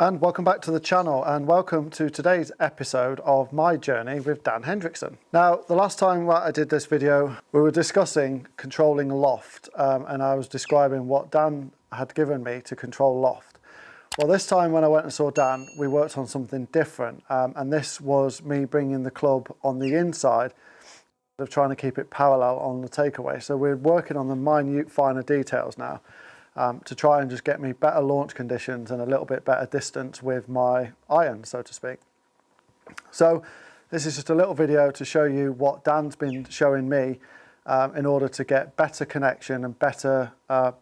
And welcome back to the channel, and welcome to today's episode of my journey with Dan Hendriksen. Now, the last time I did this video, we were discussing controlling loft, and I was describing what Dan had given me to control loft. Well, this time when I went and saw Dan, we worked on something different, and this was me bringing the club on the inside of trying to keep it parallel on the takeaway. So we're working on the minute, finer details now. To try and just get me better launch conditions and a little bit better distance with my iron, so to speak. So this is just a little video to show you what Dan's been showing me in order to get better connection and better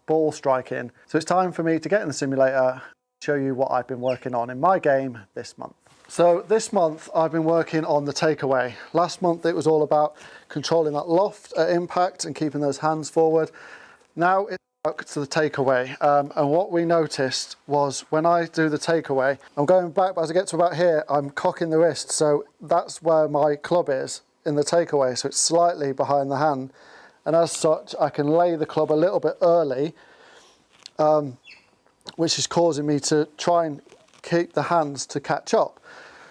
ball striking. So it's time for me to get in the simulator, show you what I've been working on in my game this month. So this month I've been working on the takeaway. Last month it was all about controlling that loft at impact and keeping those hands forward. Now it's to the takeaway, and what we noticed was when I do the takeaway, I'm going back, but as I get to about here, I'm cocking the wrist, so that's where my club is in the takeaway, so it's slightly behind the hand, and as such I can lay the club a little bit early, which is causing me to try and keep the hands to catch up.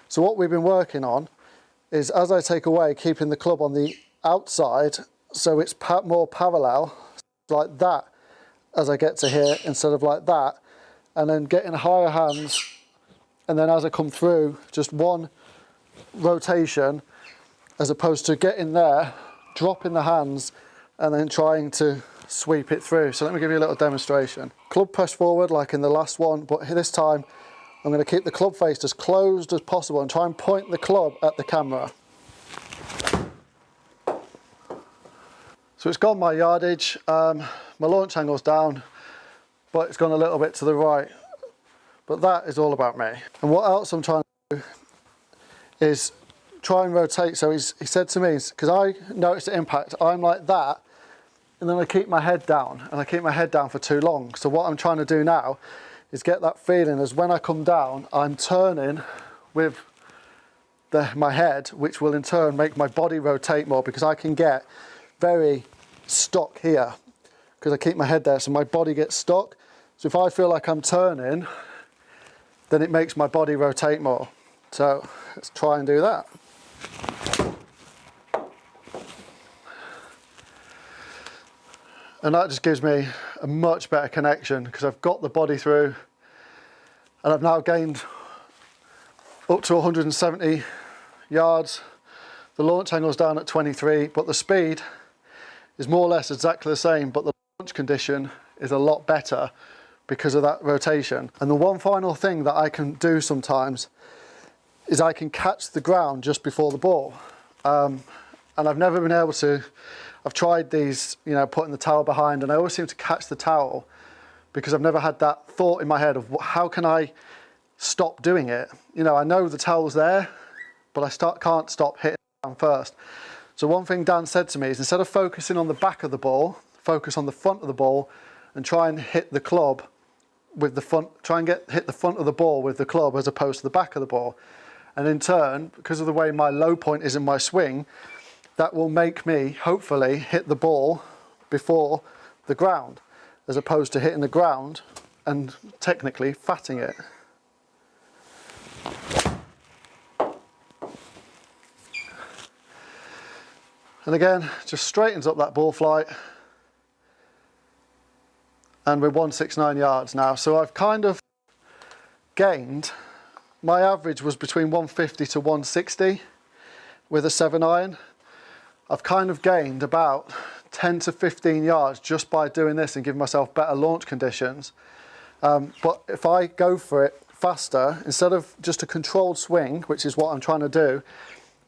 So what we've been working on is, as I take away, keeping the club on the outside so it's more parallel, like that, as I get to here instead of like that, and then getting higher hands, and then as I come through, just one rotation as opposed to getting there, dropping the hands and then trying to sweep it through. So let me give you a little demonstration. Club press forward like in the last one, but this time I'm going to keep the club face as closed as possible and try and point the club at the camera. So it's gone my yardage, my launch angle's down, but it's gone a little bit to the right. But that is all about me. And what else I'm trying to do is try and rotate. So he said to me, because I noticed the impact, I'm like that, and then I keep my head down, and I keep my head down for too long. So what I'm trying to do now is get that feeling as when I come down, I'm turning with my head, which will in turn make my body rotate more, because I can get very stuck here because I keep my head there, so my body gets stuck. So if I feel like I'm turning, then it makes my body rotate more. So let's try and do that. And that just gives me a much better connection because I've got the body through, and I've now gained up to 170 yards. The launch angle's down at 23, but the speed is more or less exactly the same, but the launch condition is a lot better because of that rotation. And the one final thing that I can do sometimes is I can catch the ground just before the ball. And I've never been able to, I've tried these, you know, putting the towel behind, and I always seem to catch the towel because I've never had that thought in my head of how can I stop doing it? You know, I know the towel's there, but I can't stop hitting it down first. So one thing Dan said to me is, instead of focusing on the back of the ball, focus on the front of the ball and try and hit the club with the front, hit the front of the ball with the club as opposed to the back of the ball. And in turn, because of the way my low point is in my swing, that will make me hopefully hit the ball before the ground, as opposed to hitting the ground and technically fatting it. And again, just straightens up that ball flight. And we're 169 yards now. So I've kind of gained, my average was between 150 to 160 with a 7-iron. I've kind of gained about 10 to 15 yards just by doing this and giving myself better launch conditions. But if I go for it faster, instead of just a controlled swing, which is what I'm trying to do,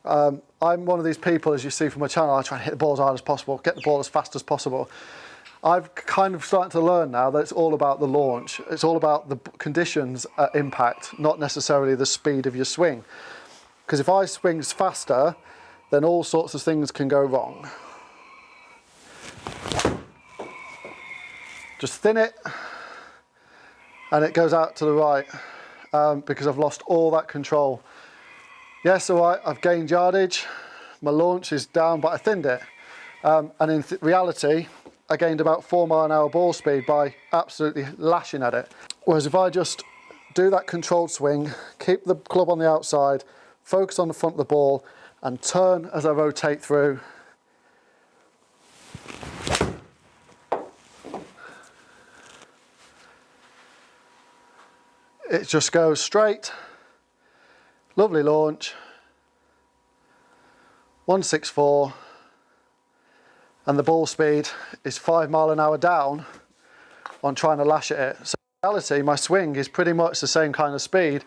I'm one of these people, as you see from my channel, I try and hit the ball as hard as possible, get the ball as fast as possible. I've kind of started to learn now that it's all about the launch. It's all about the conditions at impact, not necessarily the speed of your swing. Because if I swing faster, then all sorts of things can go wrong. Just thin it, and it goes out to the right because I've lost all that control. Yes, all right, I've gained yardage, my launch is down, but I thinned it. And in reality, I gained about 4 mile an hour ball speed by absolutely lashing at it. Whereas if I just do that controlled swing, keep the club on the outside, focus on the front of the ball, and turn as I rotate through. It just goes straight, lovely launch, 164, and the ball speed is 5 miles an hour down on trying to lash at it. So in reality, my swing is pretty much the same kind of speed,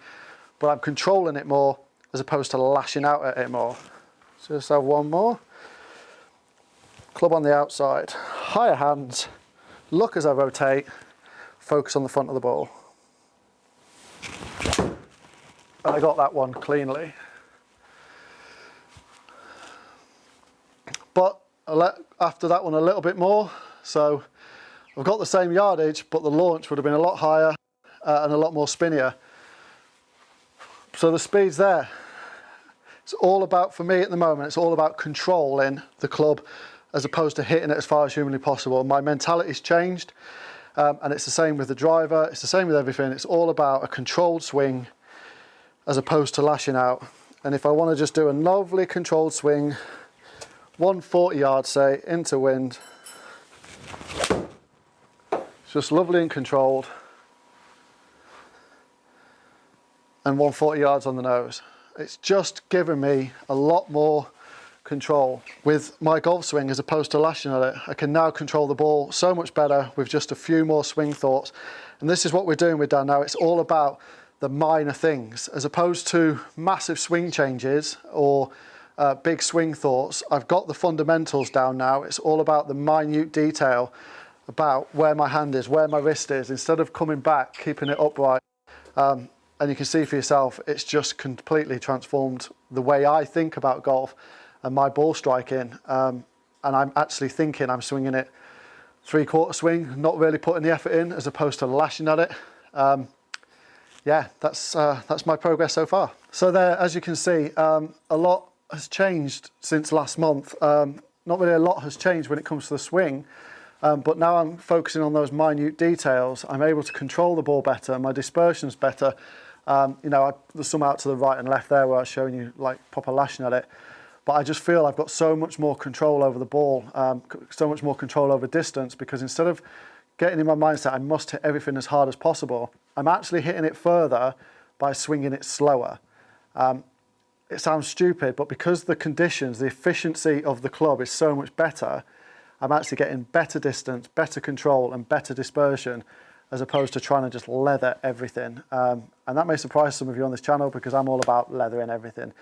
but I'm controlling it more as opposed to lashing out at it more. So just have one more. Club on the outside, higher hands, look as I rotate, focus on the front of the ball. And I got that one cleanly. But after that one a little bit more, so I've got the same yardage, but the launch would have been a lot higher and a lot more spinnier. So the speed's there. It's all about, for me at the moment, it's all about controlling the club as opposed to hitting it as far as humanly possible. My mentality's changed, and it's the same with the driver, it's the same with everything. It's all about a controlled swing as opposed to lashing out. And if I want to just do a lovely controlled swing, 140 yards say, into wind, it's just lovely and controlled, and 140 yards on the nose. It's just given me a lot more control with my golf swing as opposed to lashing at it. I can now control the ball so much better with just a few more swing thoughts. And this is what we're doing with Dan now. It's all about the minor things as opposed to massive swing changes or big swing thoughts. I've got the fundamentals down now. It's all about the minute detail about where my hand is, where my wrist is, instead of coming back, keeping it upright. And you can see for yourself, it's just completely transformed the way I think about golf and my ball striking. And I'm actually thinking I'm swinging it 3/4 swing, not really putting the effort in as opposed to lashing at it. Yeah, that's my progress so far. So there, as you can see, a lot has changed since last month. Not really a lot has changed when it comes to the swing, but now I'm focusing on those minute details. I'm able to control the ball better, my dispersion's better. You know, there's some out to the right and left there where I was showing you like proper lashing at it. But I just feel I've got so much more control over the ball, so much more control over distance, because instead of getting in my mindset I must hit everything as hard as possible, I'm actually hitting it further by swinging it slower. It sounds stupid, but because the conditions, the efficiency of the club is so much better, I'm actually getting better distance, better control and better dispersion, as opposed to trying to just leather everything. And that may surprise some of you on this channel because I'm all about leathering everything.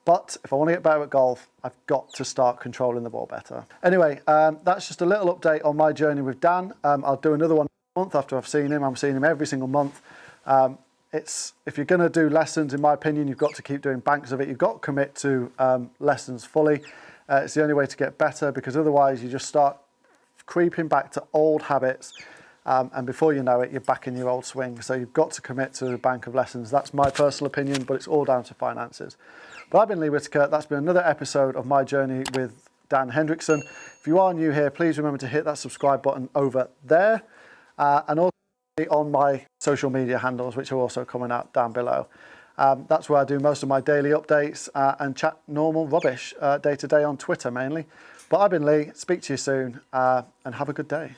But if I want to get better at golf, I've got to start controlling the ball better. Anyway, that's just a little update on my journey with Dan. I'll do another one a month after I've seen him. I'm seeing him every single month. If you're going to do lessons, in my opinion, you've got to keep doing banks of it. You've got to commit to lessons fully. It's the only way to get better, because otherwise you just start creeping back to old habits. And before you know it, you're back in your old swing. So you've got to commit to a bank of lessons. That's my personal opinion, but it's all down to finances. But I've been Lee Whittaker. That's been another episode of my journey with Dan Hendriksen. If you are new here, please remember to hit that subscribe button over there. And also on my social media handles, which are also coming out down below. That's where I do most of my daily updates and chat normal rubbish day to day on Twitter mainly. But I've been Lee. Speak to you soon and have a good day.